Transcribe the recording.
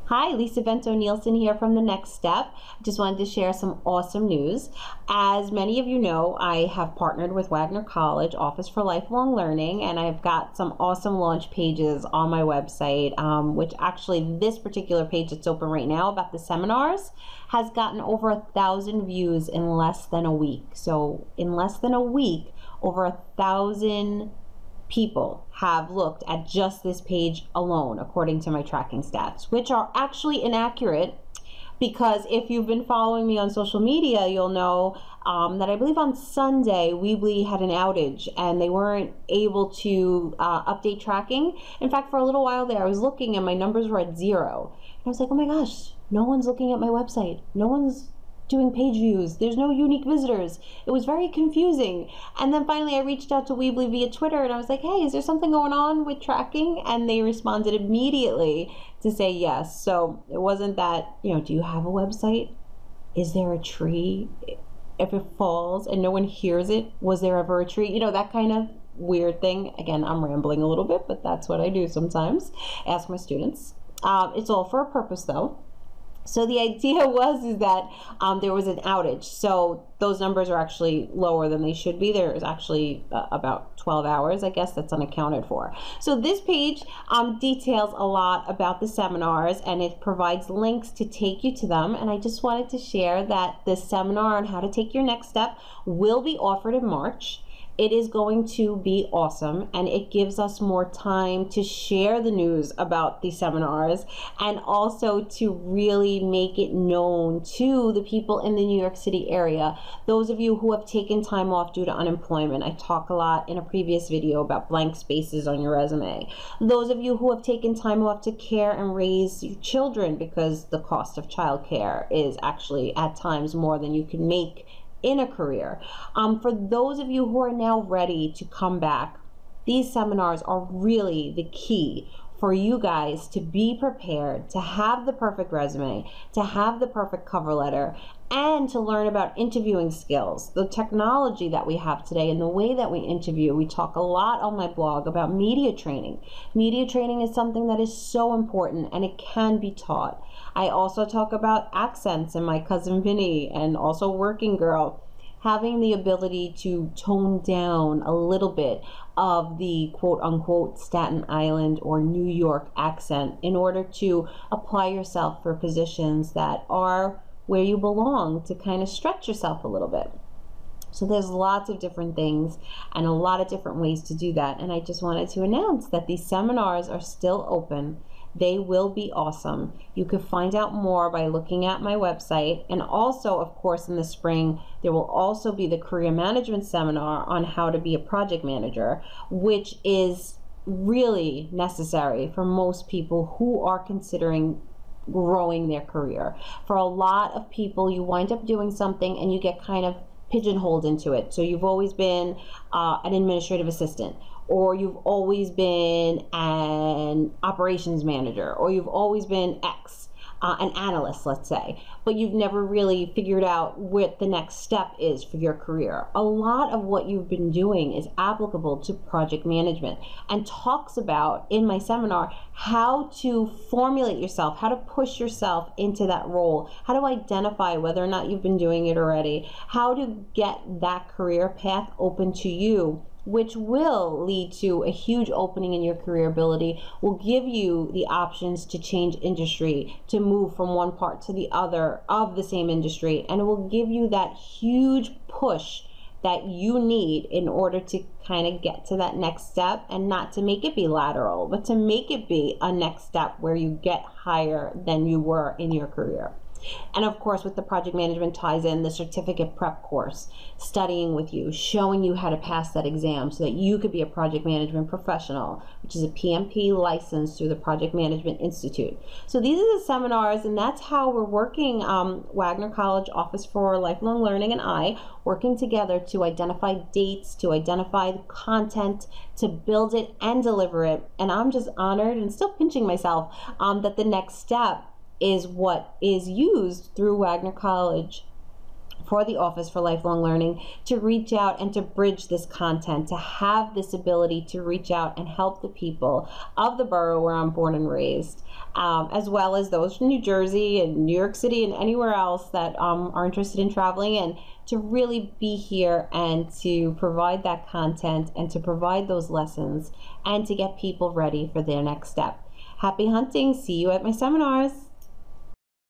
Hi, Lisa Vento Nielsen here from The Next Step. Just wanted to share some awesome news. As many of you know, I have partnered with Wagner College Office for Lifelong Learning, and I've got some awesome launch pages on my website, which actually this particular page that's open right now about the seminars has gotten over 1,000 views in less than a week. So in less than a week, over 1,000 people have looked at just this page alone, according to my tracking stats, which are actually inaccurate, because if you've been following me on social media, you'll know that I believe on Sunday, Weebly had an outage and they weren't able to update tracking. In fact, for a little while there, I was looking and my numbers were at 0. And I was like, oh my gosh, no one's looking at my website. No one's doing page views. There's no unique visitors. It was very confusing. And then finally I reached out to Weebly via Twitter and I was like, hey, is there something going on with tracking? And they responded immediately to say yes. So it wasn't that, do you have a website? Is there a tree? If it falls and no one hears it, was there ever a tree? That kind of weird thing. Again, I'm rambling a little bit, but that's what I do sometimes. Ask my students. It's all for a purpose though. So the idea is that there was an outage. So those numbers are actually lower than they should be. There's actually about 12 hours, I guess, that's unaccounted for. So this page details a lot about the seminars, and it provides links to take you to them. And I just wanted to share that the seminar on how to take your next step will be offered in March. It is going to be awesome, and it gives us more time to share the news about the seminars and also to really make it known to the people in the New York City area. Those of you who have taken time off due to unemployment, I talk a lot in a previous video about blank spaces on your resume. Those of you who have taken time off to care and raise your children, because the cost of childcare is actually at times more than you can make in a career. For those of you who are now ready to come back, these seminars are really the key for you guys to be prepared, to have the perfect resume, to have the perfect cover letter, and to learn about interviewing skills, the technology that we have today and the way that we interview. We talk a lot on my blog about media training. Media training is something that is so important and it can be taught. I also talk about accents in My Cousin Vinny and also Working Girl. Having the ability to tone down a little bit of the quote-unquote Staten Island or New York accent in order to apply yourself for positions that are where you belong, to kind of stretch yourself a little bit. So there's lots of different things and a lot of different ways to do that. And I just wanted to announce that these seminars are still open. They will be awesome. You can find out more by looking at my website. And also, of course, in the spring, there will also be the career management seminar on how to be a project manager, which is really necessary for most people who are considering growing their career. For a lot of people, you wind up doing something and you get kind of pigeonholed into it. So you've always been an administrative assistant, or you've always been an operations manager, or you've always been X, an analyst, let's say, but you've never really figured out what the next step is for your career. A lot of what you've been doing is applicable to project management and talks about, in my seminar, how to formulate yourself, how to push yourself into that role, how to identify whether or not you've been doing it already, how to get that career path open to you, which will lead to a huge opening in your career ability, will give you the options to change industry, to move from one part to the other of the same industry, and it will give you that huge push that you need in order to kind of get to that next step, and not to make it be lateral, but to make it be a next step where you get higher than you were in your career. And of course, with the project management ties in the certificate prep course, studying with you, showing you how to pass that exam so that you could be a project management professional, which is a PMP license through the Project Management Institute. So these are the seminars, and that's how we're working, Wagner College Office for Lifelong Learning and I, working together to identify dates, to identify the content, to build it and deliver it. And I'm just honored and still pinching myself that the next step is what is used through Wagner College for the Office for Lifelong Learning to reach out and to bridge this content, to have this ability to reach out and help the people of the borough where I'm born and raised, as well as those from New Jersey and New York City and anywhere else that are interested in traveling, and to really be here and to provide that content and to provide those lessons and to get people ready for their next step. Happy hunting. See you at my seminars.